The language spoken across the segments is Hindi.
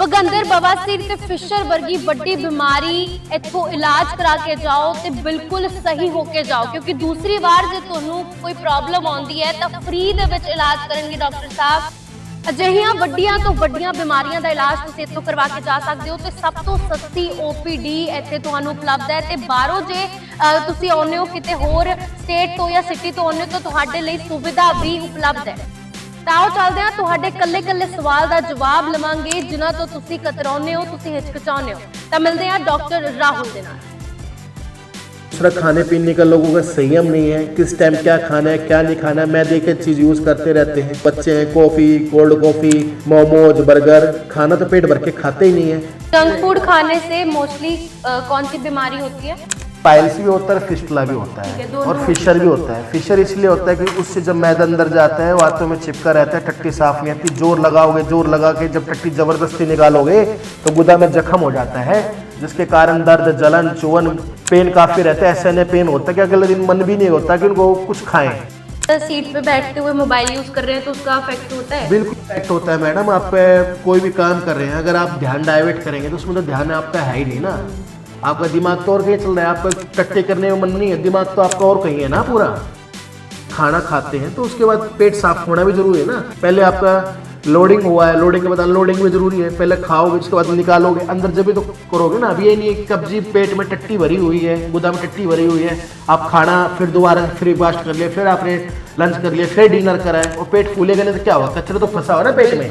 भगंदर बवासीर ते फिशर वर्गी बड़ी बीमारी इत्थों इलाज करा के जाओ ते बिल्कुल सही होके जाओ, क्योंकि दूसरी बार जे तुहानू कोई प्रॉब्लम आउंदी है तां फ्री दे विच इलाज करनगे डॉक्टर साहब। अजिहियां वड्डियां तो वड्डियां बीमारियां दा इलाज तुसीं इत्थों करवा के जा सकदे हो ते सब तो सस्ती ओपीडी इत्थे तुहानू उपलब्ध है। ते बाहरों जे तुसीं आउंदे हो किते होर स्टेट तो या सिटी तो आउंदे हो तो तुहाडे लई सुविधा भी उपलब्ध है। ताओ चलदे हां तुहाडे कल्ले-कल्ले सवाल दा जवाब लवांगे जिन्हां तो तुसीं कतराउने हो, तुसीं हिचकिचाउने हो। तां मिलदे हां डॉक्टर राहुल दे नाल। दूसरा, खाने पीने का लोगों का संयम नहीं है, किस टाइम क्या खाना है क्या नहीं खाना है। मैदे की चीज यूज करते रहते हैं बच्चे हैं, coffee, cold coffee, momos, burger, खाना तो पेट भर के खाते ही नहीं है। जंक फूड खाने से मोस्टली कौन सी बीमारी होती है? पाइल्स भी होता है, फिस्टुला भी होता है और फिशर भी होता है। फिशर इसलिए होता है कि उससे जब मैदा अंदर जाता है वातों में चिपका रहता है, टट्टी साफ नहीं आती। जोर लगाओगे, जोर लगा के जब टट्टी जबरदस्ती निकालोगे तो गुदा में जख्म हो जाता है, जिसके कारण दर्द, जलन, चुवन, पेन काफी रहता है। ऐसे पेन होता है कि अगले दिन मन भी नहीं होता कि उनको कुछ खाएं। सीट पे बैठते हुए मोबाइल यूज कर रहे हैं तो उसका इफेक्ट होता है? बिल्कुल इफेक्ट होता है मैडम। आप कोई भी काम कर रहे हैं, अगर आप ध्यान डाइवर्ट करेंगे तो उसमें तो ध्यान आपका है ही नहीं ना। आपका दिमाग तो और कहीं चल रहा है, आपका टट्टे करने में मन नहीं है, दिमाग तो आपका और कहीं है ना पूरा। खाना खाते हैं तो उसके बाद पेट साफ होना भी जरूरी है ना। पहले आपका लोडिंग हुआ है, लोडिंग के बाद अनलोडिंग भी जरूरी है। पहले खाओगे, उसके बाद निकालोगे, अंदर जब भी तो करोगे ना। अब ये नहीं है कि कब्जी पेट में टट्टी भरी हुई है, गुदा में टट्टी भरी हुई है, आप खाना फिर दोबारा ब्रेकफास्ट कर लिया, फिर आपने लंच कर लिया, फिर डिनर करा है और पेट फूलेगा नहीं तो क्या होगा? कचरा तो फंसा हुआ ना पेट में।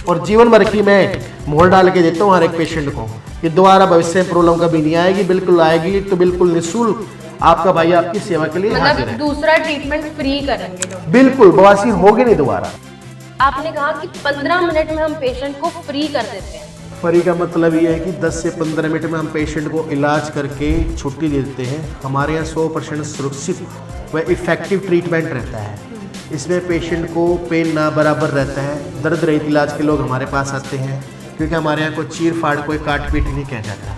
और जीवन भर की मैं मोहर डाल के देता हूँ हर एक पेशेंट को कि दोबारा भविष्य में प्रॉब्लम कभी नहीं आएगी। बिल्कुल आएगी तो बिल्कुल निःशुल्क आपका भाई आपकी सेवा के लिए हाजिर है। दूसरा ट्रीटमेंट फ्री करेंगे? बिल्कुल, बवासीर होगी नहीं दोबारा। आपने कहा कि 15 मिनट में हम पेशेंट को फ्री कर देते हैं। फ्री का मतलब ये है कि 10 से 15 मिनट में हम पेशेंट को इलाज करके छुट्टी दे देते हैं। हमारे यहाँ 100% सुरक्षित व इफेक्टिव ट्रीटमेंट रहता है। इसमें पेशेंट को पेन ना बराबर रहता है। दर्द रहित इलाज के लोग हमारे पास आते हैं क्योंकि हमारे यहाँ कोई चीर फाड़, कोई काट पीट नहीं कह जाता।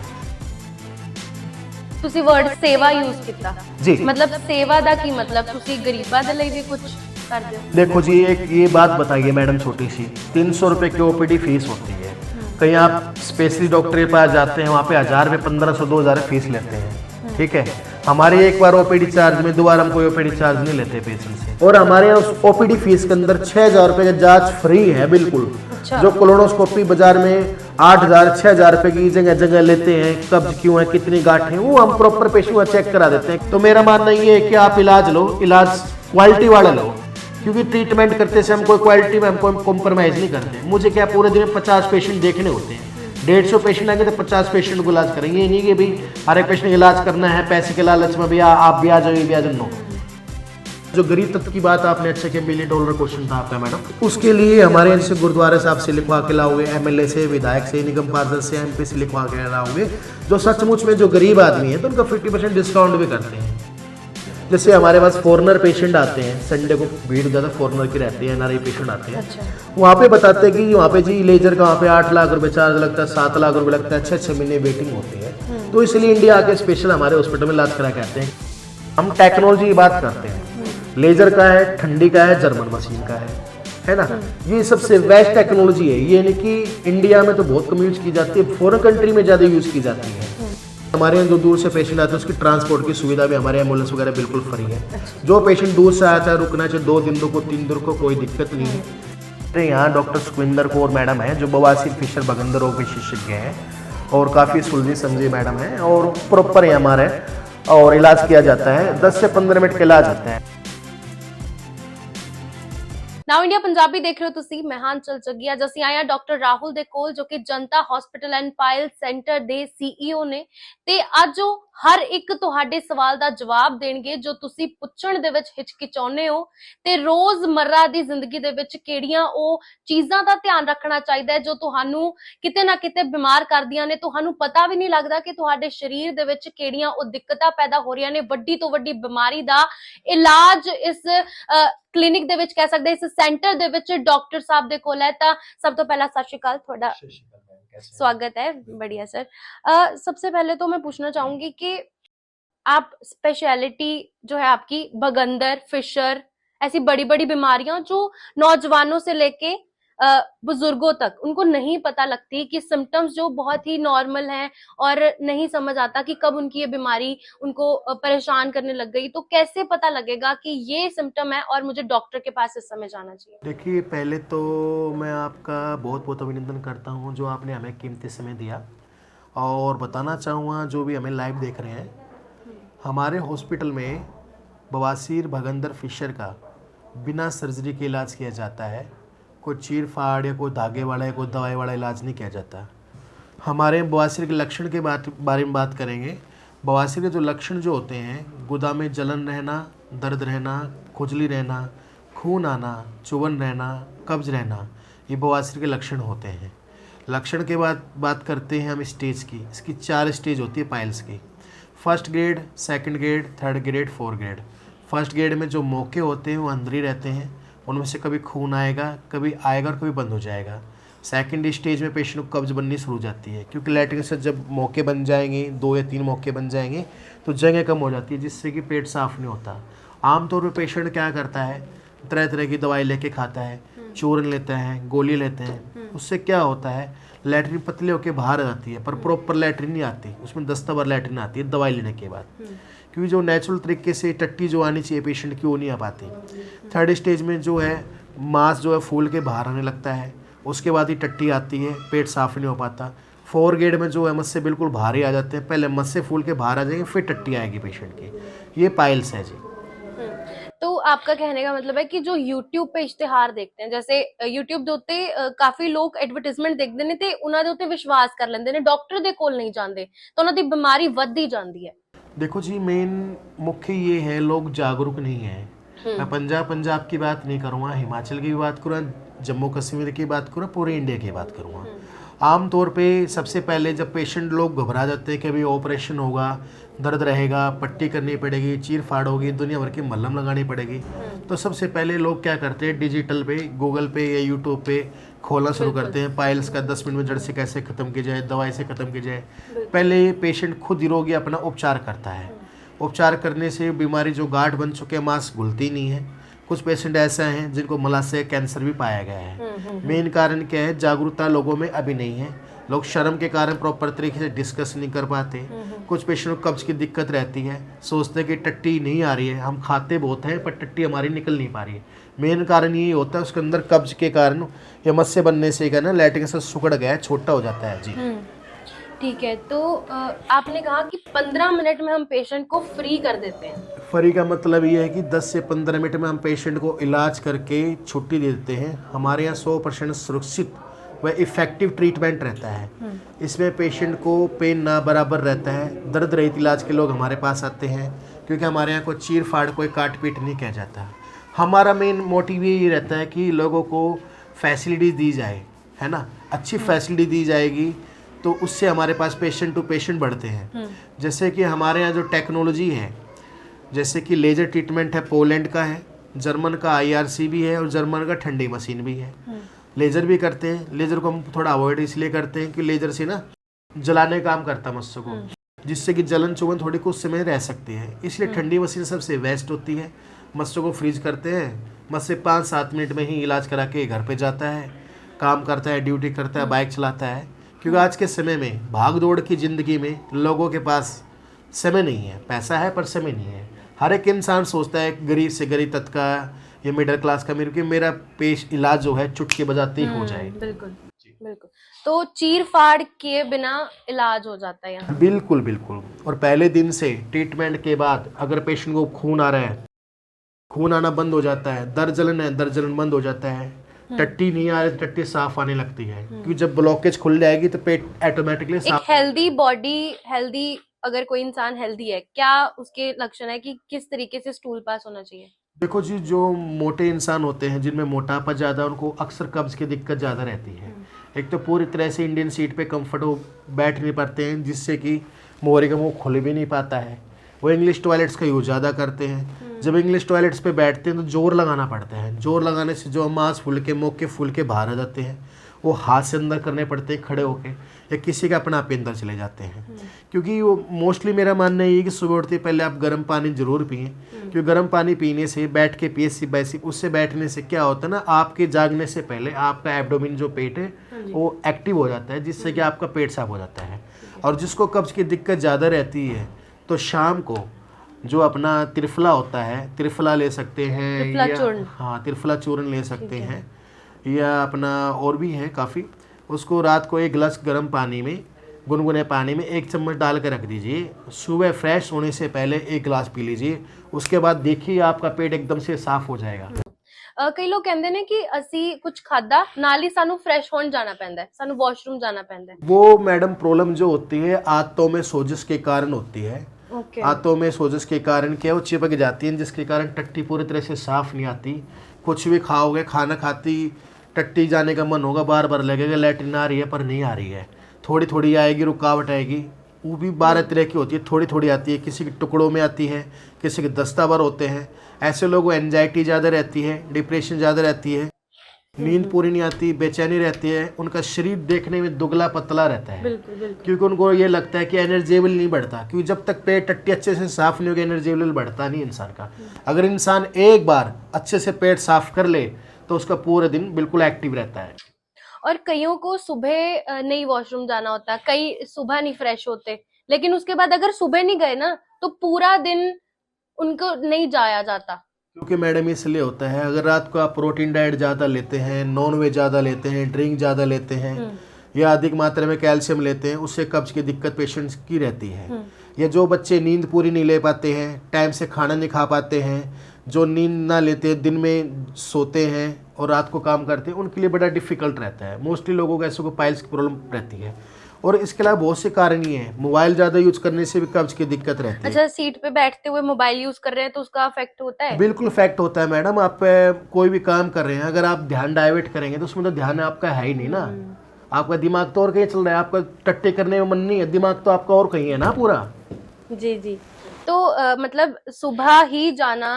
ਤੁਸੀਂ वर्ड सेवा यूज किया जी, मतलब सेवा दा की मतलब ਤੁਸੀਂ गरीबां दे ਲਈ भी कुछ करते हो? देखो जी, एक ये बात बताइए मैडम छोटी सी, 300 रुपये की ओपीडी फीस होती है। कहीं आप स्पेशलिस्ट डॉक्टर के पास जाते हैं, वहाँ पे 1000 रुपये, 1500, 2000 फीस लेते हैं। ठीक है, हमारे एक बार ओपीडी चार्ज में दोबारा हम कोई ओपीडी चार्ज नहीं लेते पेशेंट से। और हमारे यहाँ उस ओपीडी फीस के अंदर 6000 रुपये का जांच फ्री है बिल्कुल। अच्छा। जो कोलोनोस्कोपी बाजार में 8000, 6000 रुपये की जगह जगह लेते हैं, कब्ज क्यों है, कितनी गांठ है, वो हम प्रॉपर पेशेंट को चेक करा देते हैं। तो मेरा मानना ये है कि आप इलाज लो, इलाज क्वालिटी वाला लो, क्योंकि ट्रीटमेंट करते से हम कोई क्वालिटी में हम कोई कॉम्प्रोमाइज़ नहीं करते। मुझे क्या पूरे दिन में 50 पेशेंट देखने होते हैं, 150 पेशेंट आएंगे तो 50 पेशेंट को इलाज करेंगे। ये नहीं कि भाई हर एक पेशेंट इलाज करना है पैसे के लालच में, भैया आप भी आ जाओ, ये भी आ जाओ। नो, जो गरीब तत्व की बात आपने अच्छा किया, $1 मिलियन क्वेश्चन था आपका मैडम, उसके लिए हमारे यहाँ से गुरुद्वारा साहब से लिखवा के लाओगे, एमएलए से, विधायक से, निगम पार्षद से, एमपी से लिखवा के लाओगे। जो सचमुच में जो गरीब आदमी है तो उनका 50% डिस्काउंट भी करते हैं। जैसे हमारे पास फॉरनर पेशेंट आते हैं, संडे को भीड़ ज़्यादा फॉरनर की रहती है, एनआरआई पेशेंट आते हैं। अच्छा। वहाँ पे बताते हैं कि वहाँ पे जी लेजर का वहाँ पे 8 लाख रुपए चार्ज लगता है, 7 लाख रुपए लगता है, 6 महीने वेटिंग होती है। तो इसलिए इंडिया आके स्पेशल हमारे हॉस्पिटल में इलाज करा के आते हैं। हम टेक्नोलॉजी की बात करते हैं, लेजर का है, ठंडी का है, जर्मन मशीन का है ना। ये सबसे बेस्ट टेक्नोलॉजी है। ये नहीं कि इंडिया में तो बहुत कम यूज की जाती है, फॉरेन कंट्री में ज़्यादा यूज की जाती है। हमारे यहाँ जो दूर से पेशेंट आते हैं उसकी ट्रांसपोर्ट की सुविधा भी हमारे एम्बुलेंस वगैरह बिल्कुल फ्री है। जो पेशेंट दूर से आता है, रुकना चाहिए 2 दिन को, 3 दिन को, कोई दिक्कत नहीं है। मेरे यहाँ डॉक्टर सुखविंदर कौर मैडम है जो बवासीर, फिशर, भगंदर रोग विशेषज्ञ हैं और काफ़ी सुलझी समझी मैडम है और प्रॉपर यहाँ हमारे और इलाज किया जाता है। 10 से 15 मिनट का इलाज होता है। नाउ इंडिया पंजाबी देख रहे हो तुसी, मैं हां चल जगी। अज ਅਸੀਂ ਆਏ ਆ ਡਾਕਟਰ ਰਾਹੁਲ ਦੇ ਕੋਲ ਜੋ ਕਿ ਜਨਤਾ ਹਸਪੀਟਲ ਐਂਡ ਪਾਇਲ ਸੈਂਟਰ ਦੇ ਸੀਈਓ ਨੇ ਤੇ ਅੱਜ ਉਹ ਹਰ ਇੱਕ ਤੁਹਾਡੇ ਸਵਾਲ ਦਾ ਜਵਾਬ ਦੇਣਗੇ ਜੋ ਤੁਸੀਂ ਪੁੱਛਣ ਦੇ ਵਿੱਚ ਹਿਚਕਿਚਾਉਂਦੇ ਹੋ ਤੇ ਰੋਜ਼ਮर्रा ਦੀ ਜ਼ਿੰਦਗੀ ਦੇ ਵਿੱਚ ਕਿਹੜੀਆਂ ਉਹ ਚੀਜ਼ਾਂ ਦਾ ਧਿਆਨ ਰੱਖਣਾ ਚਾਹੀਦਾ ਹੈ ਜੋ ਤੁਹਾਨੂੰ ਕਿਤੇ ਨਾ ਕਿਤੇ ਬਿਮਾਰ ਕਰਦੀਆਂ ਨੇ। ਤੁਹਾਨੂੰ ਪਤਾ ਵੀ ਨਹੀਂ ਲੱਗਦਾ ਕਿ ਤੁਹਾਡੇ ਸਰੀਰ ਦੇ ਵਿੱਚ ਕਿਹੜੀਆਂ ਉਹ ਦਿੱਕਤਾਂ ਪੈਦਾ ਹੋ ਰਹੀਆਂ ਨੇ। ਵੱਡੀ ਤੋਂ ਵੱਡੀ ਬਿਮਾਰੀ ਦਾ ਇਲਾਜ ਇਸ क्लिनिक दे विच कह सकते इस सेंटर दे विच डॉक्टर साहब दे कोल है। तां सब तो पहला सत श्री अकाल, थोड़ा स्वागत है। बढ़िया सर। सबसे पहले तो मैं पूछना चाहूंगी कि आप स्पेशलिटी जो है आपकी भगंदर, फिशर, ऐसी बड़ी बड़ी बीमारियां जो नौजवानों से लेके बुजुर्गों तक उनको नहीं पता लगती कि सिम्टम्स जो बहुत ही नॉर्मल हैं और नहीं समझ आता कि कब उनकी ये बीमारी उनको परेशान करने लग गई, तो कैसे पता लगेगा कि ये सिम्टम है और मुझे डॉक्टर के पास इस समय जाना चाहिए? देखिए, पहले तो मैं आपका बहुत बहुत अभिनंदन करता हूँ जो आपने हमें कीमती समय दिया, और बताना चाहूँगा जो भी हमें लाइव देख रहे हैं, हमारे हॉस्पिटल में बवासीर भगंदर फिशर का बिना सर्जरी के इलाज किया जाता है। कोई चीर फाड़ या कोई धागे वाला या कोई दवाई वाला इलाज नहीं किया जाता। हमारे बवासीर के लक्षण के बारे में बात करेंगे। बवासीर के जो लक्षण जो होते हैं, गुदा में जलन रहना, दर्द रहना, खुजली रहना, खून आना, चुभन रहना, कब्ज रहना, ये बवासीर के लक्षण होते हैं। लक्षण के बाद बात करते हैं हम स्टेज की। इसकी 4 स्टेज होती है पाइल्स की। First grade, second grade, third grade, fourth grade. First grade में जो मौके होते हैं वो अंदर ही रहते हैं, उनमें से कभी खून आएगा और कभी बंद हो जाएगा। सेकंड स्टेज में पेशेंट को कब्ज बननी शुरू हो जाती है, क्योंकि लैट्रिन से जब मौके बन जाएंगे, 2 या 3 मौके बन जाएंगे, तो जगह कम हो जाती है, जिससे कि पेट साफ नहीं होता। आमतौर पर पेशेंट क्या करता है, तरह तरह की दवाई लेके खाता है, चूरन लेता है, गोली लेते हैं। उससे क्या होता है, लैट्रिन पतले होकर बाहर आ जाती है, पर प्रॉपर लैट्रिन नहीं आती, उसमें दस्तबर लैट्रिन आती है दवाई लेने के बाद, क्योंकि जो नेचुरल तरीके से टट्टी जो आनी चाहिए पेशेंट की वो नहीं आ पाती। थर्ड स्टेज में जो है मांस जो है फूल के बाहर आने लगता है, उसके बाद ही टट्टी आती है, पेट साफ नहीं हो पाता। फोर्थ ग्रेड में जो है मस्से बिल्कुल बाहर ही आ जाते हैं, पहले मस्से फूल के बाहर आ जाएंगे, फिर टट्टी आएगी पेशेंट की। ये पाइल्स है जी। तो आपका कहने का मतलब है कि जो YouTube पे इश्तिहार देखते हैं, जैसे YouTube ਦੇ ਉੱਤੇ ਕਾਫੀ ਲੋਕ ਐਡਵਰਟਾਈਜ਼ਮੈਂਟ ਦੇਖਦੇ ਨੇ ਤੇ ਉਹਨਾਂ ਦੇ ਉੱਤੇ ਵਿਸ਼ਵਾਸ ਕਰ ਲੈਂਦੇ ਨੇ, ਡਾਕਟਰ ਦੇ ਕੋਲ नहीं ਜਾਂਦੇ, तो ਉਹਨਾਂ ਦੀ ਬਿਮਾਰੀ ਵੱਧਦੀ ਜਾਂਦੀ है। देखो जी, मेन मुख्य ये है, लोग जागरूक नहीं है। मैं पंजाब की बात नहीं करूँगा, हिमाचल की भी बात करूँगा, जम्मू कश्मीर की बात करूँगा, पूरे इंडिया की बात करूँगा। आम तौर पे सबसे पहले जब पेशेंट लोग घबरा जाते हैं कि अभी ऑपरेशन होगा, दर्द रहेगा, पट्टी करनी पड़ेगी, चीर फाड़ होगी, दुनिया भर की मलहम लगानी पड़ेगी, तो सबसे पहले लोग क्या करते हैं, डिजिटल पे, गूगल पे या यूट्यूब पे खोलना शुरू करते हैं, पाइल्स का 10 मिनट में जड़ से कैसे ख़त्म की जाए, दवाई से ख़त्म की जाए। पहले पेशेंट खुद ही रोगी अपना उपचार करता है। उपचार करने से बीमारी जो गांठ बन चुके हैं, मांस घुलती नहीं है। कुछ पेशेंट ऐसा हैं जिनको मलाशय कैंसर भी पाया गया है। मेन कारण क्या है, जागरूकता लोगों में अभी नहीं है। लोग शर्म के कारण प्रॉपर तरीके से डिस्कस नहीं कर पाते। कुछ पेशेंट को कब्ज की दिक्कत रहती है, सोचते हैं कि टट्टी नहीं आ रही है, हम खाते बहुत हैं पर टट्टी हमारी निकल नहीं पा रही है। मेन कारण यही होता है, उसके अंदर कब्ज के कारण या मस्से बनने से क्या ना, लैट्रिन से सुकड़ गया है, छोटा हो जाता है जी। ठीक है, तो आपने कहा कि 15 मिनट में हम पेशेंट को फ्री कर देते हैं। फ्री का मतलब ये है कि 10 से 15 मिनट में हम पेशेंट को इलाज करके छुट्टी दे देते हैं। हमारे यहाँ 100% सुरक्षित व इफ़ेक्टिव ट्रीटमेंट रहता है। इसमें पेशेंट को पेन ना बराबर रहता है। दर्द रहित इलाज के लोग हमारे पास आते हैं, क्योंकि हमारे यहाँ कोई चीर फाड़, कोई काट पीट नहीं किया जाता। हमारा मेन मोटिव यही रहता है कि लोगों को फैसिलिटी दी जाए, है ना, अच्छी फैसिलिटी दी जाएगी तो उससे हमारे पास पेशेंट टू पेशेंट बढ़ते हैं। जैसे कि हमारे यहाँ जो टेक्नोलॉजी है, जैसे कि लेज़र ट्रीटमेंट है, पोलैंड का है, जर्मन का IRC भी है और जर्मन का ठंडी मशीन भी है। लेज़र भी करते हैं। लेज़र को हम थोड़ा अवॉइड इसलिए करते हैं कि लेज़र से ना जलाने का काम करता है मस्सों को, जिससे कि जलन चुभन थोड़ी कुछ समय रह सकती है, इसलिए ठंडी मशीन सबसे बेस्ट होती है। मस्सों को फ्रीज करते हैं, मस्से 5-7 मिनट में ही इलाज करा के घर पे जाता है, काम करता है, ड्यूटी करता है, बाइक चलाता है। क्योंकि आज के समय में भाग दौड़ की ज़िंदगी में लोगों के पास समय नहीं है, पैसा है पर समय नहीं है। हर एक इंसान सोचता है गरीब से गरीब तक का या मिडिल क्लास का मेरा इलाज जो है चुटकी बजाते ही हो जाए। बिल्कुल बिल्कुल। तो चीर फाड़ किए बिना इलाज हो जाता है यहाँ? बिल्कुल बिल्कुल। और पहले दिन से ट्रीटमेंट के बाद अगर पेशेंट को खून आ रहा है, खून आना बंद हो जाता है, दर्द जलन है, दर्द जलन बंद हो जाता है, टट्टी नहीं आ रही, टट्टी साफ आने लगती है, क्योंकि जब ब्लॉकेज खुल जाएगी तो पेट ऑटोमेटिकली साफ। एक हेल्दी बॉडी, हेल्दी अगर कोई इंसान हेल्दी है, क्या उसके लक्षण है कि किस तरीके से स्टूल पास होना चाहिए? देखो जी, जो मोटे इंसान होते हैं जिनमें मोटापा ज़्यादा, उनको अक्सर कब्ज की दिक्कत ज़्यादा रहती है। एक तो पूरी तरह से इंडियन सीट पे कंफर्ट हो बैठ नहीं पाते हैं, जिससे कि मोहरे का मुँह खुल भी नहीं पाता है। वो इंग्लिश टॉयलेट्स का यूज़ ज़्यादा करते हैं। जब इंग्लिश टॉयलेट्स पे बैठते हैं तो जोर लगाना पड़ता है। जोर लगाने से जो मांस फूल के मुँह के फूल के बाहर आ जाते हैं, वो हाथ से अंदर करने पड़ते हैं खड़े होके, या किसी का अपना आप ही अंदर चले जाते हैं। क्योंकि वो मोस्टली मेरा मानना ये है कि सुबह उठते पहले आप गर्म पानी जरूर पिएं, क्योंकि गर्म पानी पीने से बैठ के पिए सिप बाय सिप, उससे बैठने से क्या होता है ना, आपके जागने से पहले आपका एब्डोमेन जो पेट है वो एक्टिव हो जाता है, जिससे कि आपका पेट साफ हो जाता है। और जिसको कब्ज की दिक्कत ज़्यादा रहती है तो शाम को जो अपना त्रिफला होता है, त्रिफला ले सकते हैं, त्रिफला या चूर्ण। हाँ त्रिफला चूर्ण ले सकते हैं, या अपना और भी है काफ़ी, उसको रात को 1 गिलास गर्म पानी में, गुनगुने पानी में 1 चम्मच डाल कर रख दीजिए, सुबह फ्रेश होने से पहले 1 गिलास पी लीजिए, उसके बाद देखिए आपका पेट एकदम से साफ हो जाएगा। ਕਈ ਲੋਕ ਕਹਿੰਦੇ ਨੇ ਕਿ ਅਸੀਂ ਕੁਝ ਖਾਦਾ ਨਾਲ ਹੀ ਸਾਨੂੰ ਫਰੈਸ਼ ਹੋਣ ਜਾਣਾ ਪੈਂਦਾ ਹੈ, ਸਾਨੂੰ ਵਾਸ਼ਰੂਮ ਜਾਣਾ ਪੈਂਦਾ ਹੈ। वो मैडम प्रॉब्लम जो होती है आंतों में सोजिश के कारण होती है। ओके। आंतों में सोजिश के कारण क्या, वो चिपक जाती है, जिसके कारण टट्टी पूरी तरह से साफ नहीं आती। कुछ भी खाओगे, खाना खाती टट्टी जाने का मन होगा, बार बार लगेगा लैट्रिन आ रही है पर नहीं आ रही है, थोड़ी थोड़ी आएगी, रुकावट आएगी। वो भी 12 तरह की होती है, थोड़ी थोड़ी आती है, किसी के टुकड़ों में आती है, किसी के दस्तावर होते हैं। ऐसे लोगों को एंजाइटी ज़्यादा रहती है, डिप्रेशन ज़्यादा रहती है, नींद पूरी नहीं आती, बेचैनी रहती है, उनका शरीर देखने में दुबला पतला रहता है। बिल्कुल बिल्कुल। क्योंकि उनको ये लगता है कि एनर्जी लेवल नहीं बढ़ता, क्योंकि जब तक पेट टट्टी अच्छे से साफ नहीं होगी एनर्जी लेवल बढ़ता नहीं इंसान का। अगर इंसान एक बार अच्छे से पेट साफ कर ले तो उसका पूरे दिन बिल्कुल एक्टिव रहता है। और कईयों को सुबह नहीं वॉशरूम जाना होता, कई सुबह नहीं फ्रेश होते, लेकिन उसके बाद अगर सुबह नहीं गए ना तो पूरा दिन उनको नहीं जाया जाता। क्योंकि मैडम इसलिए होता है, अगर रात को आप प्रोटीन डाइट ज़्यादा लेते हैं, नॉन वेज ज़्यादा लेते हैं, ड्रिंक ज़्यादा लेते हैं, या अधिक मात्रा में कैल्शियम लेते हैं, उससे कब्ज की दिक्कत पेशेंट्स की रहती है। या जो बच्चे नींद पूरी नहीं ले पाते हैं, टाइम से खाना नहीं खा पाते हैं, जो नींद ना लेते, दिन में सोते हैं और रात को काम करते हैं, उनके लिए बड़ा डिफिकल्ट रहता है। मोस्टली लोगों को ऐसे को पाइल्स की प्रॉब्लम रहती है। और इसके अलावा बहुत से कारण ही हैं, मोबाइल ज़्यादा यूज करने से भी कब्ज की दिक्कत रहती है। अच्छा, सीट पे बैठते हुए मोबाइल यूज कर रहे हैं तो उसका इफेक्ट होता है? बिल्कुल इफेक्ट होता है मैडम। आप कोई भी काम कर रहे हैं, अगर आप ध्यान डाइवर्ट करेंगे तो उसमें तो ध्यान आपका है ही नहीं ना, आपका दिमाग तो और कहीं चल रहा है, आपका टट्टे करने में मन नहीं है, दिमाग तो आपका और कहीं है ना पूरा। जी जी। तो मतलब सुबह ही जाना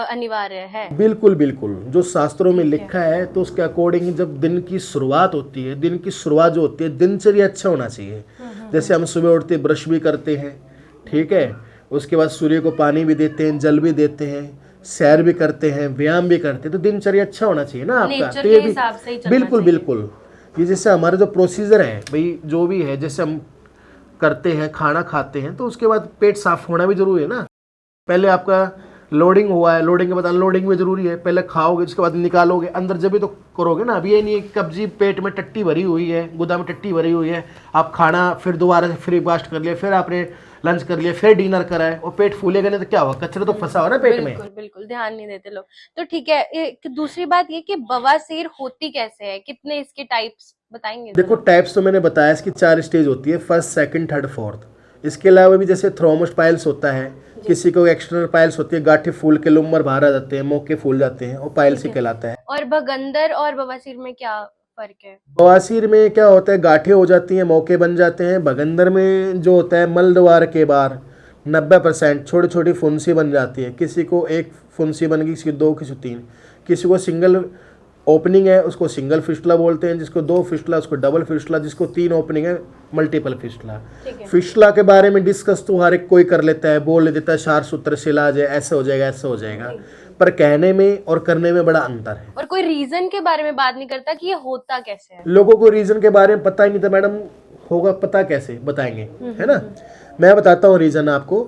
अनिवार्य है? बिल्कुल बिल्कुल, जो शास्त्रों में लिखा है तो उसके अकॉर्डिंग जब दिन की शुरुआत होती है, दिन की शुरुआत जो होती है, दिनचर्या अच्छा होना चाहिए। जैसे हम सुबह उठते ब्रश भी करते हैं, ठीक है, उसके बाद सूर्य को पानी भी देते हैं, जल भी देते हैं, सैर भी करते हैं, व्यायाम भी करते हैं, तो दिनचर्या अच्छा होना चाहिए ना आपका। नेचर तो के ये भी हिसाब से ही चलना बिल्कुल चाहिए। बिल्कुल, ये जैसे हमारा जो प्रोसीजर है भाई, जो भी है, जैसे हम करते हैं, खाना खाते हैं, तो उसके बाद पेट साफ होना भी जरूरी है ना। पहले आपका लोडिंग हुआ है, लोडिंग के बाद अनलोडिंग भी जरूरी है, पहले खाओगे उसके बाद निकालोगे अंदर, जब भी तो करोगे ना। अभी ये नहीं है कि कब्जी पेट में टट्टी भरी हुई है, गुदा में टट्टी भरी हुई है, आप खाना फिर दोबारा से ब्रेकफास्ट कर लिया, फिर आपने लंच कर लिया, फिर डिनर करा है, और पेट फूलेगा नहीं तो क्या होगा, कचरा तो फंसा हो ना पेट में। बिल्कुल बिल्कुल, ध्यान नहीं देते लोग। तो ठीक है, एक दूसरी बात ये कि बवासीर होती कैसे है, कितने इसके टाइप्स बताएंगे? देखो टाइप्स तो मैंने बताया, इसकी 4 स्टेज होती है, फर्स्ट, सेकंड, थर्ड, फोर्थ। इसके अलावा भी जैसे थ्रोमस पाइल्स होता है, किसी को एक्सटर्नल पाइल्स होती है, गांठें फूल के लुम्बर बाहर आ जाते हैं, मोके फूल जाते हैं, और पाइल्स ही कहलाता है। और भगंदर और बवासीर में क्या फर्क है? बवासीर में क्या होता है, गांठें हो जाती हैं, मौके बन जाते हैं। भगंदर में जो होता है, मल द्वार के बाहर 90% छोटी छोटी फुंसी बन जाती है, किसी को 1 फुंसी बन गई, किसी को 2, किसी को 3, किसी को सिंगल ओपनिंग है उसको सिंगल फिस्टुला बोलते हैं, जिसको 2 फिस्टुला उसको डबल फिस्टुला, जिसको 3 ओपनिंग है मल्टीपल फिस्टुला। फिस्टुला के बारे में डिस्कस तो हर एक कोई कर लेता है, बोल देता है 4 सूत्र से इलाज है, ऐसे हो जाएगा, ऐसे हो जाएगा, पर कहने में और करने में बड़ा अंतर है। और कोई रीजन के बारे में बात नहीं करता कि ये होता कैसे है। लोगों को रीजन के बारे में पता ही नहीं था मैडम, होगा पता कैसे बताएंगे, है ना। मैं बताता हूँ रीजन आपको।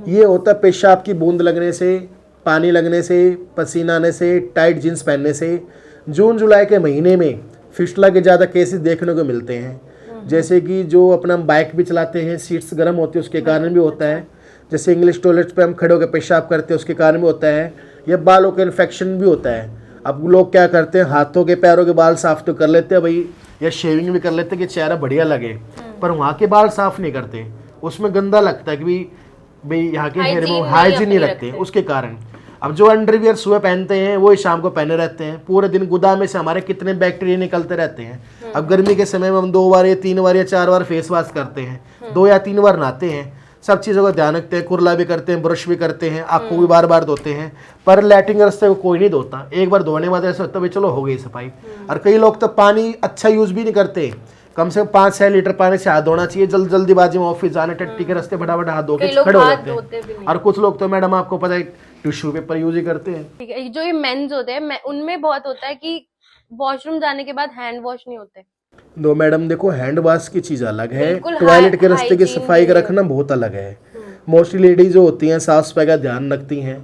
ये होता है पेशाब की बूंद लगने से, पानी लगने से, पसीना आने से, टाइट जींस पहनने से। जून जुलाई के महीने में फिस्टुला के ज़्यादा केसेस देखने को मिलते हैं। जैसे कि जो अपना बाइक भी चलाते हैं, सीट्स गर्म होती है, उसके कारण भी होता है। जैसे इंग्लिश टॉयलेट पे हम खड़े होकर पेशाब करते हैं, उसके कारण भी होता है। या बालों का इन्फेक्शन भी होता है। अब लोग क्या करते हैं, हाथों के पैरों के बाल साफ तो कर लेते हैं भाई, या शेविंग भी कर लेते हैं कि चेहरा बढ़िया लगे, पर वहाँ के बाल साफ नहीं करते, उसमें गंदा लगता है कि भाई यहाँ के हेयर में हाइजीन नहीं रखते, उसके कारण। अब जो अंडरवियर सुबह पहनते हैं वो शाम को पहने रहते हैं, पूरे दिन गुदा में से हमारे कितने बैक्टीरिया निकलते रहते हैं। अब गर्मी के समय में हम 2 बार या 3 बार या 4 बार फेस वॉश करते हैं, 2 या 3 बार नहाते हैं, सब चीज़ों का ध्यान रखते हैं, कुरला भी करते हैं, ब्रश भी करते हैं, आँख को भी बार बार धोते हैं, पर लैट्रिन रास्ते को कोई नहीं धोता। एक बार धोने बाद ऐसा होता है चलो हो गई सफाई। और कई लोग तो पानी अच्छा यूज़ भी नहीं करते, कम से कम 5-6 लीटर पानी से हाथ धोना चाहिए। जल्दीबाजी में ऑफिस जाने टट्टी के रास्ते फटाफट हाथ धो के खड़े हो जाते हैं। और कुछ लोग तो मैडम आपको पता है टिश्यू पेपर यूज ही करते हैं। ठीक है, जो ये मेंस होते हैं उनमें बहुत होता है कि वॉशरूम जाने के बाद हैंड वॉश नहीं होते। दो मैडम देखो, हैंड वॉश की चीज अलग है, बिल्कुल टॉयलेट के रास्ते की hygiene सफाई का रखना बहुत अलग है। मोस्टली लेडीज जो होती हैं साफ सफाई का ध्यान रखती हैं,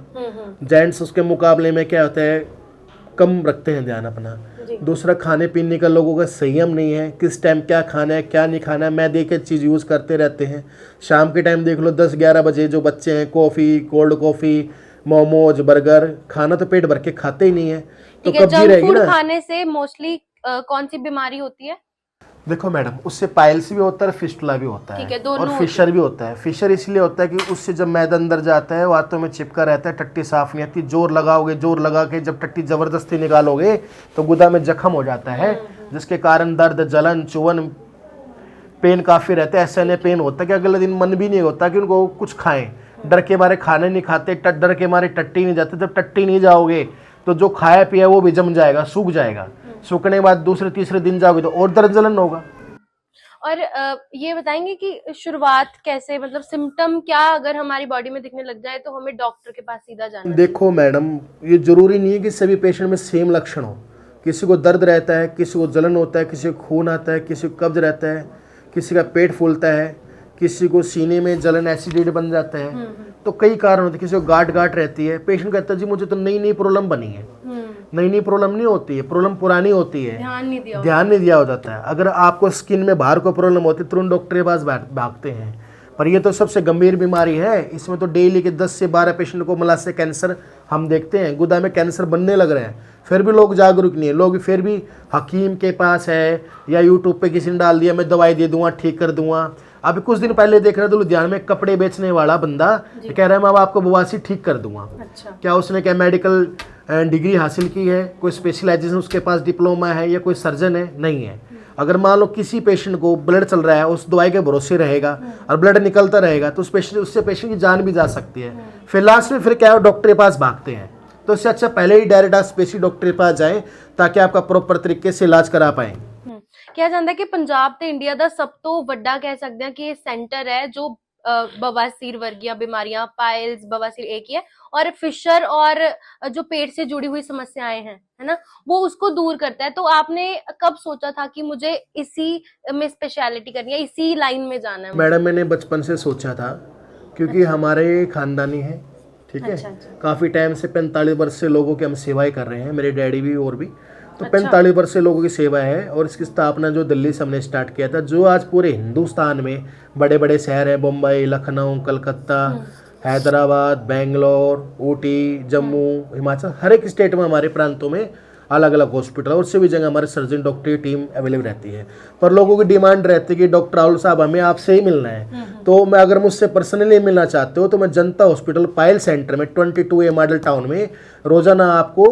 जेंट्स उसके मुकाबले में क्या होता है कम रखते हैं ध्यान अपना। दूसरा, खाने पीने का लोगों का संयम नहीं है, किस टाइम क्या खाना है क्या नहीं खाना है। मैं देखे चीज़ यूज़ करते रहते हैं, शाम के टाइम देख लो 10-11 बजे जो बच्चे हैं coffee, cold coffee, momos, burger, खाना तो पेट भर के खाते ही नहीं है, तो कब्जी रहेगी ना। खाने से मोस्टली कौन सी बीमारी होती है? देखो मैडम, उससे पाइल्स भी होता है, फिस्टुला भी होता है, और फिशर भी होता है। फिशर इसलिए होता है कि उससे जब मैदा अंदर जाता है वातों में चिपका रहता है, टट्टी साफ नहीं आती। जोर लगाओगे, जोर लगा के जब टट्टी जबरदस्ती निकालोगे तो गुदा में जख्म हो जाता है, जिसके कारण दर्द, जलन, चुवन, पेन काफ़ी रहता है। ऐसा नहीं पेन होता कि अगले दिन मन भी नहीं होता कि उनको कुछ खाएं, डर के मारे खाने नहीं खाते, डर के मारे टट्टी नहीं जाते। जब टट्टी नहीं जाओगे तो जो खाया पिया वो भी जम जाएगा, सूख जाएगा, सूखने के बाद दूसरे तीसरे दिन जाओगे तो और दर्द जलन होगा। और ये बताएंगे कि शुरुआत कैसे, मतलब सिम्टम क्या अगर हमारी बॉडी में दिखने लग जाए तो हमें डॉक्टर के पास सीधा जाना? देखो मैडम, ये जरूरी नहीं है कि सभी पेशेंट में सेम लक्षण हो। किसी को दर्द रहता है, किसी को जलन होता है, किसी को खून आता है, किसी को कब्ज रहता है, किसी का पेट फूलता है, किसी को सीने में जलन एसिडिटी बन जाता है, तो कई कारण होते हैं। किसी को गांठ रहती है, पेशेंट कहता है जी मुझे तो नई प्रॉब्लम बनी है। नई प्रॉब्लम नहीं होती है, प्रॉब्लम पुरानी होती है, ध्यान नहीं दिया हो जाता है। अगर आपको स्किन में बाहर को प्रॉब्लम होती है तुरंत डॉक्टर के पास भागते हैं, पर ये तो सबसे गंभीर बीमारी है। इसमें तो डेली के 10 से 12 पेशेंट को मलाशय कैंसर हम देखते हैं, गुदा में कैंसर बनने लग रहे हैं, फिर भी लोग जागरूक नहीं है। लोग फिर भी हकीम के पास है या यूट्यूब पे किसी ने डाल दिया मैं दवाई दे दूंगा, ठीक कर दूंगा। अभी कुछ दिन पहले देख रहे थे लुधियाना में कपड़े बेचने वाला बंदा कह रहा है मैं आपको बवासीर ठीक कर दूंगा। अच्छा। क्या उसने क्या मेडिकल डिग्री हासिल की है, कोई स्पेशलाइजेशन उसके पास डिप्लोमा है या कोई सर्जन है? नहीं है। अगर मान लो किसी पेशेंट को ब्लड चल रहा है, उस दवाई के भरोसे रहेगा और ब्लड निकलता रहेगा तो उससे पेशेंट की जान भी जा सकती है। फिर लास्ट में फिर क्या है, डॉक्टर के पास भागते हैं। तो इससे अच्छा पहले ही डायरेक्ट आप स्पेशलिस्ट डॉक्टर के पास जाएं ताकि आपका प्रॉपर तरीके से इलाज करा पाएं। क्या जानता है कि पंजाब ते इंडिया दा सब तो वड्डा कह सकते हैं कि ये सेंटर है जो बवासीर वर्गीय बीमारियां, पाइल्स, बवासीर एक ही है, और फिशर और जो पेट से जुड़ी हुई समस्याएं हैं, है ना, वो उसको दूर करता है। तो आपने कब सोचा था कि मुझे इसी में स्पेशलिटी करनी है, इसी लाइन में जाना है? मैडम मैंने बचपन से सोचा था, क्योंकि हमारे खानदानी है, ठीक है। काफी टाइम से 45 वर्ष से लोगों की हम सेवाएं कर रहे हैं, मेरे डैडी भी और भी, तो 45 वर्ष से लोगों की सेवा है। और इसकी स्थापना जो दिल्ली से हमने स्टार्ट किया था, जो आज पूरे हिंदुस्तान में बड़े बड़े शहर हैं, मुंबई, लखनऊ, कलकत्ता, हैदराबाद, बेंगलोर, ऊटी, जम्मू, हिमाचल, हर एक स्टेट में हमारे प्रांतों में अलग अलग हॉस्पिटल और उससे भी जगह हमारे सर्जन डॉक्टर की टीम अवेलेबल रहती है। पर लोगों की डिमांड रहती है कि डॉक्टर राहुल साहब हमें आपसे ही मिलना है। तो मैं अगर मुझसे पर्सनली मिलना चाहते हो तो मैं जनता हॉस्पिटल पायल सेंटर में 22A मॉडल टाउन में रोजाना आपको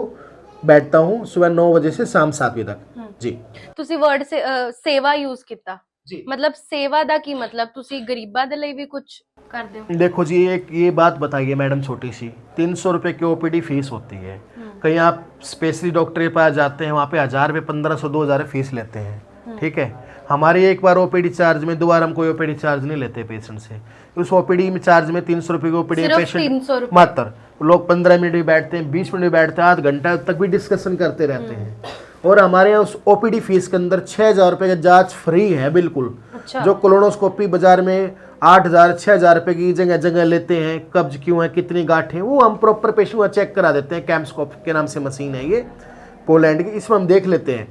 बैठता हूँ, सुबह 9 बजे से शाम 7 बजे तक। जी ਤੁਸੀਂ वर्ड से सेवा यूज किया जी, मतलब सेवा दा की मतलब ਤੁਸੀਂ गरीबां दे ਲਈ भी कुछ करते हो? देखो जी, एक ये बात बताइए मैडम, छोटी सी 300 रुपये की ओपीडी फीस होती है। कहीं आप स्पेशली डॉक्टर के पास जाते हैं, वहाँ पे 1000 रुपये, 1500, 2000 फीस लेते हैं, ठीक है। हमारे एक बार ओपीडी चार्ज में, दोबारा हम कोई ओपीडी चार्ज नहीं लेते पेशेंट से। उस ओपीडी में चार्ज में 300 रुपये की ओपीडी पेशेंट मात्र, लोग 15 मिनट भी बैठते हैं, 20 मिनट भी बैठते हैं, आध घंटा तक भी डिस्कशन करते रहते हैं। और हमारे यहाँ उस ओपीडी फीस के अंदर 6000 रुपये का जांच फ्री है बिल्कुल। अच्छा। जो कोलोनोस्कोपी बाजार में 8000, 6000 रुपये की जगह जगह लेते हैं, कब्ज क्यों है, कितनी गांठें, वो हम प्रॉपर पेशेंट को चेक करा देते हैं। कैम्पस्कोप के नाम से मशीन है ये, पोलैंड की, इसमें हम देख लेते हैं,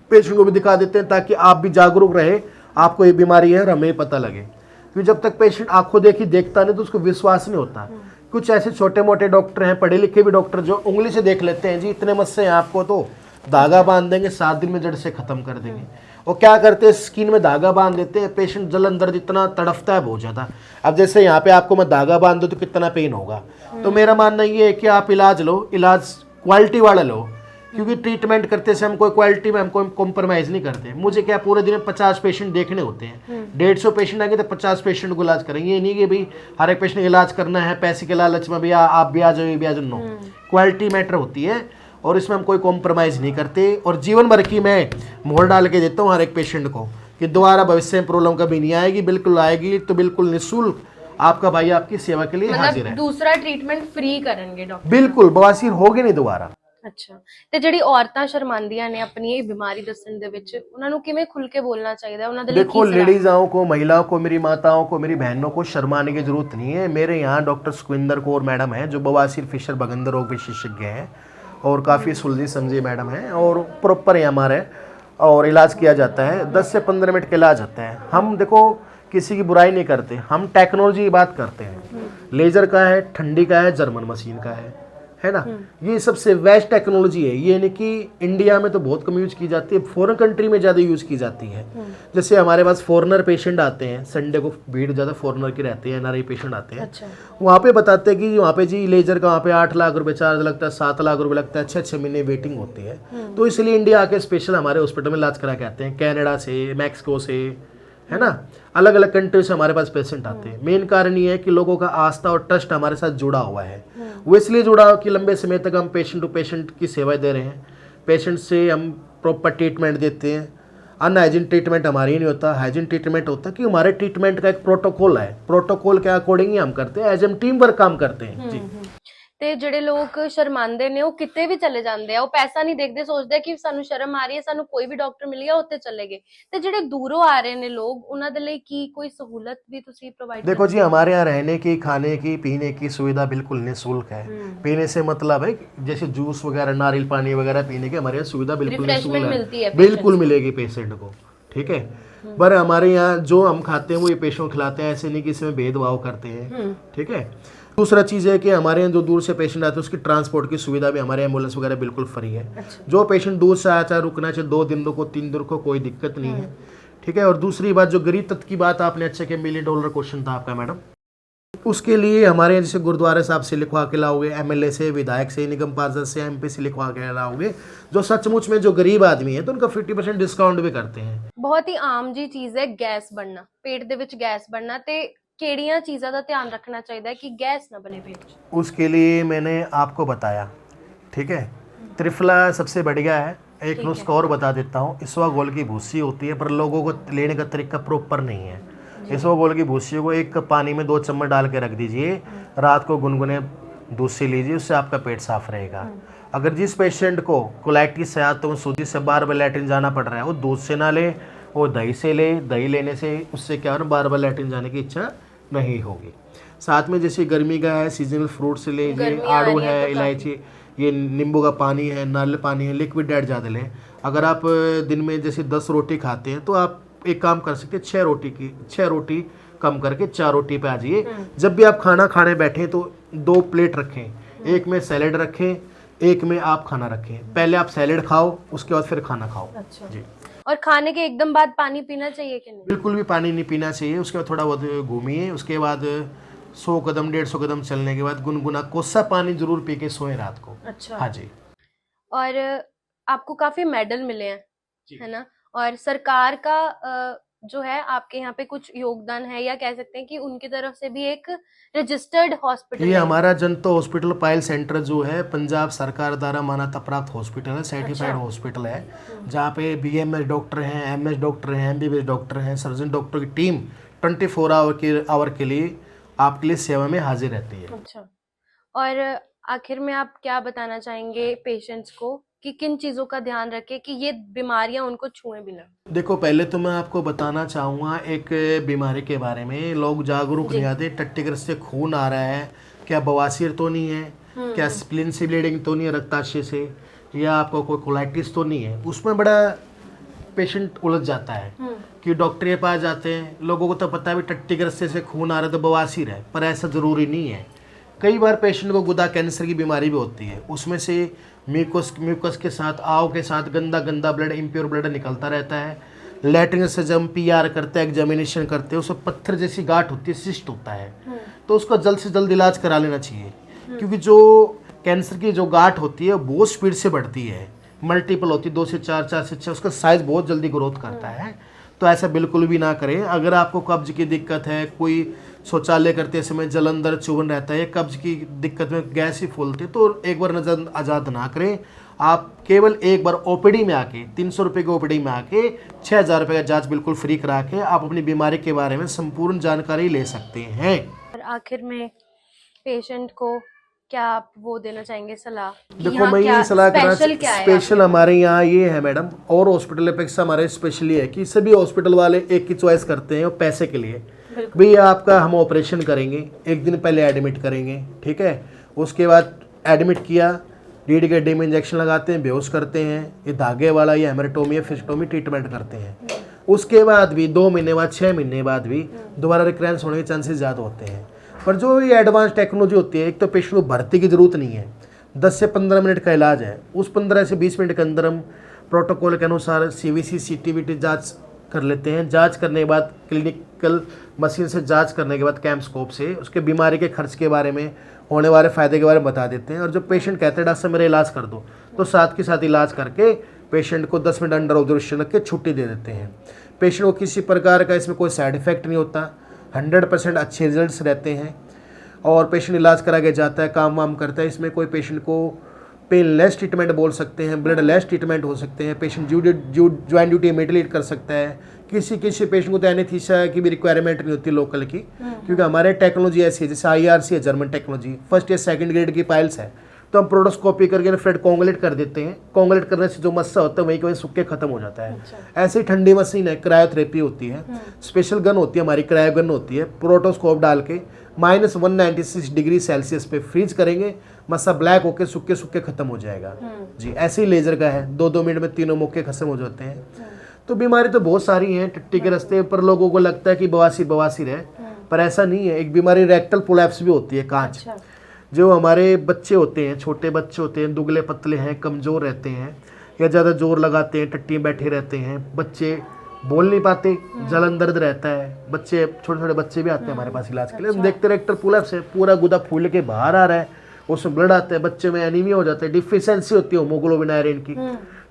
पेशेंट को भी दिखा देते हैं ताकि आप भी जागरूक रहे, आपको ये बीमारी है और हमें पता लगे। क्योंकि जब तक पेशेंट आंखों देखी देखता नहीं तो उसको विश्वास नहीं होता। कुछ ऐसे छोटे मोटे डॉक्टर हैं, पढ़े लिखे भी डॉक्टर, जो उंगली से देख लेते हैं जी इतने मस्से हैं आपको, तो धागा बांध देंगे, 7 दिन में जड़ से खत्म कर देंगे। वो क्या करते हैं, स्किन में धागा बांध देते हैं, पेशेंट जलन दर्द इतना तड़फता है बहुत ज़्यादा। अब जैसे यहाँ पे आपको मैं धागा बांध दूँ तो कितना पेन होगा। तो मेरा मानना ये है कि आप इलाज लो, इलाज क्वालिटी वाला लो, क्योंकि ट्रीटमेंट करते समय हम कोई क्वालिटी में हम कोई कॉम्प्रोमाइज नहीं करते। मुझे क्या पूरे दिन में 50 पेशेंट देखने होते हैं, 150 पेशेंट आएंगे तो 50 पेशेंट को इलाज करेंगे। ये नहीं कि भाई हर एक पेशेंट का इलाज करना है पैसे के लालच में, भैया आप भी आ जाओ ये भी आ जाओ। नो, क्वालिटी मैटर होती है और इसमें हम कोई कॉम्प्रोमाइज़ नहीं करते। और जीवन भर की मैं मोहर डाल के देता हूँ हर एक पेशेंट को कि दोबारा भविष्य में प्रॉब्लम कभी नहीं आएगी। बिल्कुल आएगी तो बिल्कुल निःशुल्क आपका भाई आपकी सेवा के लिए हाजिर है। दूसरा ट्रीटमेंट फ्री करेंगे डॉक्टर? बिल्कुल, बवासीर होगी नहीं दोबारा। ਅੱਛਾ, ਤੇ ਜਿਹੜੀ ਔਰਤਾਂ ਸ਼ਰਮਾਂਦੀਆਂ ਨੇ ਆਪਣੀ ਇਹ ਬਿਮਾਰੀ ਦੱਸਣ ਦੇ ਵਿੱਚ, ਉਹਨਾਂ ਨੂੰ ਕਿਵੇਂ ਖੁੱਲ ਕੇ ਬੋਲਣਾ ਚਾਹੀਦਾ? ਉਹਨਾਂ ਦੇ ਲਈ देखो, लेडीज़ों को, महिलाओं को, मेरी माताओं को, मेरी बहनों को शर्माने की जरूरत नहीं है। मेरे यहाँ डॉक्टर सुखविंदर कौर मैडम है जो बवासीर फिशर बगंदर रोग विशेषज्ञ हैं और काफ़ी सुलझी समझी मैडम है और प्रॉपर यहाँ हमारे और इलाज किया जाता है। 10 से 15 मिनट का इलाज होता है। हम देखो किसी की बुराई नहीं करते, हम टेक्नोलॉजी की बात करते हैं। लेजर का है, ठंडी का है, जर्मन मशीन का है ना। ये सबसे बेस्ट टेक्नोलॉजी है। ये नहीं कि इंडिया में तो बहुत कम यूज की जाती है, फॉरेन कंट्री में ज़्यादा यूज की जाती है। जैसे हमारे पास फॉरेनर पेशेंट आते हैं, संडे को भीड़ ज़्यादा फॉरेनर की रहती है, एनआरआई पेशेंट आते हैं। अच्छा। वहाँ पे बताते हैं कि वहाँ पे जी लेजर का वहाँ पे 8 लाख रुपए चार्ज लगता है, 7 लाख रुपए लगता है, 6 महीने वेटिंग होती है। तो इसलिए इंडिया आके स्पेशल हमारे हॉस्पिटल में इलाज करा के आते हैं, कनाडा से, मैक्सिको से, है ना, अलग अलग कंट्री से हमारे पास पेशेंट आते हैं। मेन कारण ये है कि लोगों का आस्था और ट्रस्ट हमारे साथ जुड़ा हुआ है। वो इसलिए जुड़ा हो कि लंबे समय तक हम पेशेंट टू पेशेंट की सेवाएं दे रहे हैं। पेशेंट से हम प्रॉपर ट्रीटमेंट देते हैं। अनहाइजीन ट्रीटमेंट हमारी नहीं होता, हाइजीन ट्रीटमेंट होता है कि हमारे ट्रीटमेंट का एक प्रोटोकॉल है। प्रोटोकॉल के अकॉर्डिंग ही हम करते हैं, एज हम टीम वर्क काम करते हैं जी। ਤੇ ਜਿਹੜੇ ਲੋਕ ਸ਼ਰਮਾਂਦੇ ਨੇ ਉਹ ਕਿਤੇ ਵੀ ਚਲੇ ਜਾਂਦੇ ਆ, ਉਹ ਪੈਸਾ ਨਹੀਂ ਦੇਖਦੇ, ਸੋਚਦੇ ਕਿ ਸਾਨੂੰ ਸ਼ਰਮ ਆ ਰਹੀ ਹੈ, ਸਾਨੂੰ ਕੋਈ ਵੀ ਡਾਕਟਰ ਮਿਲ ਗਿਆ ਉੱਥੇ ਚਲੇ ਗਏ। ਤੇ ਜਿਹੜੇ ਦੂਰੋਂ ਆ ਰਹੇ ਨੇ ਲੋਕ, ਉਹਨਾਂ ਦੇ ਲਈ ਕੀ ਕੋਈ ਸਹੂਲਤ ਵੀ ਤੁਸੀਂ प्रोवाइड? देखो जी, हमारे यहाँ रहने की, खाने की, पीने की सुविधा बिल्कुल निःशुल्क है। पीने से मतलब है जैसे जूस वगैरह, नारियल पानी वगैरह पीने की हमारे यहाँ सुविधा बिल्कुल रिफ्रेशमेंट मिलती है, बिल्कुल मिलेगी पेशेंट को, ठीक है। पर हमारे यहाँ जो हम खाते हैं वो ये पेशेंट को खिलाते हैं, ऐसे नहीं कि इसमें भेदभाव करते हैं, ठीक है। दूसरा चीज़ है कि हमारे यहाँ जो दूर से पेशेंट आते हैं उसकी ट्रांसपोर्ट की सुविधा भी हमारे एम्बुलेंस वगैरह बिल्कुल फ्री है। अच्छा। जो पेशेंट दूर से आया, चाहे रुकना चाहे 2 दिन रुको, 3 दिन रुको, कोई दिक्कत नहीं है, ठीक है। और दूसरी बात, जो गरीब तत्व की बात आपने, अच्छा कि $1 मिलियन क्वेश्चन था आपका मैडम, उसके लिए हमारे यहाँ जैसे गुरुद्वारे साहब से लिखवा के लाओगे, एमएलए से, विधायक से, निगम पार्षद से, एमपी से लिखवा के लाओगे, जो सचमुच में जो गरीब आदमी है तो उनका 50% डिस्काउंट भी करते हैं। बहुत ही आम जी चीज है गैस बनना, पेट ਦੇ ਵਿੱਚ गैस बनना, ਤੇ ਕਿਹੜੀਆਂ ਚੀਜ਼ਾਂ ਦਾ ਧਿਆਨ ਰੱਖਣਾ ਚਾਹੀਦਾ ਹੈ ਕਿ गैस ना बने पेट 'ਚ? उसके लिए मैंने आपको बताया, ठीक है। त्रिफला सबसे बढ़िया है। एक नुस्खा और बता देता हूँ। इसवागोल की भूसी होती है पर लोगों को लेने का तरीका प्रॉपर नहीं है। इसवागोल की भूसी को 1 कप पानी में 2 चम्मच डाल के रख दीजिए, रात को गुनगुने दूध से लीजिए, उससे आपका पेट साफ रहेगा। अगर जिस पेशेंट को कोलाइटिस है तो सूजी से बार बार लैट्रिन जाना पड़ रहा है, वो दूध से ना ले, वो दही से ले। दही लेने से उससे क्या होगा, बार बार लैट्रिन जाने की इच्छा नहीं होगी। साथ में जैसे गर्मी का है, सीजनल फ्रूट से ले, ये आड़ू है, इलायची, ये नींबू का पानी है, नारियल पानी है, लिक्विड डाइट ज़्यादा लें। अगर आप दिन में जैसे 10 रोटी खाते हैं तो आप एक काम कर सकते हैं, 6 रोटी कम करके 4 रोटी पे आ जाइए। जब भी आप खाना खाने बैठें तो 2 प्लेट रखें, एक में सैलेड रखें, एक में आप खाना रखें। पहले आप सैलेड खाओ, उसके बाद फिर खाना खाओ। अच्छा जी। और खाने के एकदम बाद पानी पीना चाहिए कि नहीं? बिल्कुल भी पानी नहीं पीना चाहिए। उसके बाद थोड़ा बहुत घूमिए, उसके बाद 100 कदम 150 कदम चलने के बाद गुनगुना कोसा पानी जरूर पी के सोएं रात को। अच्छा। हाँ जी। और आपको काफी मेडल मिले हैं, है ना? और सरकार का जो है आपके यहाँ पे कुछ योगदान है, या कह सकते हैं कि उनकी तरफ से भी एक रजिस्टर्ड हॉस्पिटल ये है? हमारा जनता हॉस्पिटल पायल सेंटर जो है पंजाब सरकार द्वारा मान्यता प्राप्त हॉस्पिटल है, सर्टिफाइड हॉस्पिटल है, जहाँ पे बीएमएस डॉक्टर हैं, एमएस डॉक्टर हैं, एमबीबीएस डॉक्टर हैं, सर्जन डॉक्टर की टीम 24 आवर के लिए आपके लिए सेवा में हाजिर रहती है। अच्छा। और आखिर में आप क्या बताना चाहेंगे पेशेंट्स को कि किन चीजों का ध्यान रखें कि ये बीमारियां उनको छुए भी ना? देखो, पहले तो मैं आपको बताना चाहूँगा एक बीमारी के बारे में। लोग जागरूक नहीं आते। टट्टीग्रस्त से खून आ रहा है, क्या बवासीर तो नहीं है, क्या स्प्लीन से ब्लीडिंग तो नहीं है रक्ताशय से, या आपको कोई कोलाइटिस तो नहीं है। उसमें बड़ा पेशेंट उलझ जाता है कि डॉक्टर के पास जाते हैं। लोगों को तो पता है भी टट्टीग्रस्त से खून आ रहा है तो बवासीर है, पर ऐसा ज़रूरी नहीं है। कई बार पेशेंट को गुदा कैंसर की बीमारी भी होती है, उसमें से म्यूकस के साथ, आव के साथ गंदा ब्लड, इम्प्योर ब्लड निकलता रहता है। लैट्रिन से जब पीआर करते हैं, एग्जामिनेशन करते हैं, उसमें पत्थर जैसी गांठ होती है, सिस्ट होता है, तो उसका जल्द से जल्द इलाज करा लेना चाहिए। क्योंकि जो कैंसर की जो गांठ होती है बहुत स्पीड से बढ़ती है, मल्टीपल होती है, 2 से 4, 4 से 6, उसका साइज बहुत जल्दी ग्रोथ करता है। तो ऐसा बिल्कुल भी ना करें। अगर आपको कब्ज की दिक्कत है, कोई शौचालय करते समय जलंधर चुभन रहता है, कब्ज की दिक्कत में गैस ही फूलती है, तो एक बार नजर आजाद ना करें। आप केवल एक बार ओपीडी में आके 300 रुपये की ओपीडी में आके 6,000 रुपये का जांच बिल्कुल फ्री करा के आप अपनी बीमारी के बारे में संपूर्ण जानकारी ले सकते हैं। और आखिर में पेशेंट को क्या आप वो देना चाहेंगे सलाह? देखो, मैं ये सलाह करना, स्पेशल हमारे यहाँ ये है मैडम, और हॉस्पिटल अपेक्षा हमारे स्पेशल ये है कि सभी हॉस्पिटल वाले एक की चॉइस करते हैं, और पैसे के लिए। भैया आपका हम ऑपरेशन करेंगे, एक दिन पहले एडमिट करेंगे, ठीक है, उसके बाद एडमिट किया, रीढ़ की हड्डी में इंजेक्शन लगाते हैं, बेहोश करते हैं, ये धागे वाला या हेमरेटोमी या फिस्टोमी ट्रीटमेंट करते हैं। उसके बाद भी 2 महीने बाद, 6 महीने बाद भी दोबारा रिकरेंस होने के चांसेस ज़्यादा होते हैं। पर जो ये एडवांस टेक्नोलॉजी होती है, एक तो पेशेंट को भर्ती की ज़रूरत नहीं है, 10 से 15 मिनट का इलाज है, उस 15 से 20 मिनट के अंदर हम प्रोटोकॉल के अनुसार CVC CTVT जाँच कर लेते हैं। जांच करने के बाद क्लिनिकल मशीन से जांच करने के बाद कैम्पस्कोप से उसके बीमारी के खर्च के बारे में, होने वाले फ़ायदे के बारे में बता देते हैं। और जो पेशेंट कहते हैं डॉक्टर साहब मेरा इलाज कर दो, तो साथ के साथ इलाज करके पेशेंट को 10 मिनट अंडर ऑब्जर्वेशन रख के छुट्टी दे देते हैं। पेशेंट को किसी प्रकार का इसमें कोई साइड इफेक्ट नहीं होता, 100% अच्छे रिजल्ट्स रहते हैं, और पेशेंट इलाज करा के जाता है, काम वाम करता है। इसमें कोई पेशेंट को पेनलेस ट्रीटमेंट बोल सकते हैं, ब्लड लेस ट्रीटमेंट हो सकते हैं, पेशेंट ज्वाइंट ड्यूटी इमीडिएटली कर सकता है। किसी पेशेंट को तो एनेस्थीसिया की भी रिक्वायरमेंट नहीं होती लोकल की, क्योंकि हमारे टेक्नोलॉजी ऐसी है, जैसे IRC है जर्मन टेक्नोलॉजी, फर्स्ट या सेकंड ग्रेड की पाइल्स है, तो हम प्रोडोस्कोपी करके फ्लड कोंगुलेट कर देते हैं। कोंगुलेट करने से जो मस्सा होता है वहीं के वहीं सूख के खत्म हो जाता है। ऐसे ही ठंडी मशीन है, क्रायोथेरेपी होती है, स्पेशल गन होती है हमारी, क्रायोगन होती है, प्रोटोस्कोप डाल के -196 डिग्री सेल्सियस पे फ्रीज करेंगे, मस्सा ब्लैक होकर सूखे सूखे खत्म हो जाएगा जी। ऐसे ही लेजर का है, 2-2 मिनट में तीनों मौके खत्म हो जाते हैं। तो बीमारी तो बहुत सारी हैं, टट्टी के रास्ते पर लोगों को लगता है कि बवासीर है, पर ऐसा नहीं है। एक बीमारी रेक्टल प्रोलैप्स भी होती है, कांच। जो हमारे बच्चे होते हैं, छोटे बच्चे होते हैं, दुबले पतले हैं, कमज़ोर रहते हैं, या ज़्यादा जोर लगाते हैं, टट्टी में बैठे रहते हैं, बच्चे बोल नहीं पाते, जलन दर्द रहता है, बच्चे, छोटे छोटे बच्चे भी आते हैं हमारे पास इलाज के लिए। हम देखते रेक्टल प्रोलैप्स है, पूरा गुदा फूल के बाहर आ रहा है, उसमें ब्लड आता है, बच्चे में एनीमिया हो जाता है, डिफिशियंसी होती है हीमोग्लोबिन आयरन की,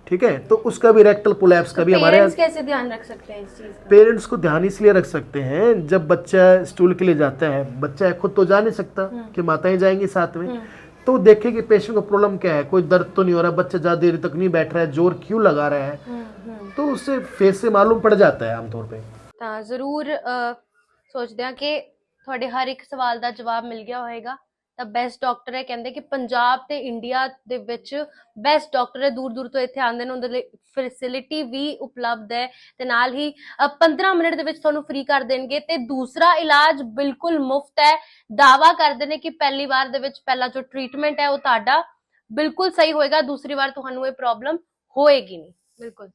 ठीक है। तो उसका भी रेक्टल प्रोलैप्स का भी हमारे पेरेंट्स कैसे ध्यान रख सकते हैं इस चीज का? पेरेंट्स को ध्यान इसलिए रख सकते हैं, जब बच्चा स्टूल के लिए जाता है, बच्चा खुद तो जा नहीं सकता कि माताएं जाएंगी साथ में, तो देखे कि पेशेंट को प्रॉब्लम क्या है, कोई दर्द तो नहीं हो रहा, बच्चा ज़्यादा देर तक नहीं बैठ रहा है, जोर क्यों लगा रहा है, तो उससे फेस से मालूम पड़ जाता है आमतौर पे। ਤਾਂ ਜ਼ਰੂਰ ਸੋਚਦੇ ਹਾਂ ਕਿ ਤੁਹਾਡੇ ਹਰ ਇੱਕ ਸਵਾਲ ਦਾ ਜਵਾਬ ਮਿਲ ਗਿਆ ਹੋਵੇਗਾ। ਤਾਂ ਬੈਸਟ ਡਾਕਟਰ ਹੈ, ਕਹਿੰਦੇ ਕਿ ਪੰਜਾਬ ਤੇ ਇੰਡੀਆ ਦੇ ਵਿੱਚ ਬੈਸਟ ਡਾਕਟਰ ਹੈ, ਦੂਰ ਦੂਰ ਤੋਂ ਇੱਥੇ ਆਉਂਦੇ ਨੇ, ਉਹਦੇ ਲਈ ਫੈਸਿਲਿਟੀ ਵੀ ਉਪਲਬਧ ਹੈ, ਤੇ ਨਾਲ ਹੀ 15 ਮਿੰਟ ਦੇ ਵਿੱਚ ਤੁਹਾਨੂੰ ਫ੍ਰੀ ਕਰ ਦੇਣਗੇ, ਤੇ ਦੂਸਰਾ ਇਲਾਜ ਬਿਲਕੁਲ ਮੁਫਤ ਹੈ। ਦਾਵਾ ਕਰਦੇ ਨੇ ਕਿ ਪਹਿਲੀ ਵਾਰ ਦੇ ਵਿੱਚ ਪਹਿਲਾ ਜੋ ਟ੍ਰੀਟਮੈਂਟ ਹੈ ਉਹ ਤੁਹਾਡਾ ਬਿਲਕੁਲ ਸਹੀ ਹੋਏਗਾ, ਦੂਸਰੀ ਵਾਰ ਤੁਹਾਨੂੰ ਇਹ ਪ੍ਰੋਬਲਮ ਹੋਏਗੀ ਨਹੀਂ। ਬਿਲਕੁਲ।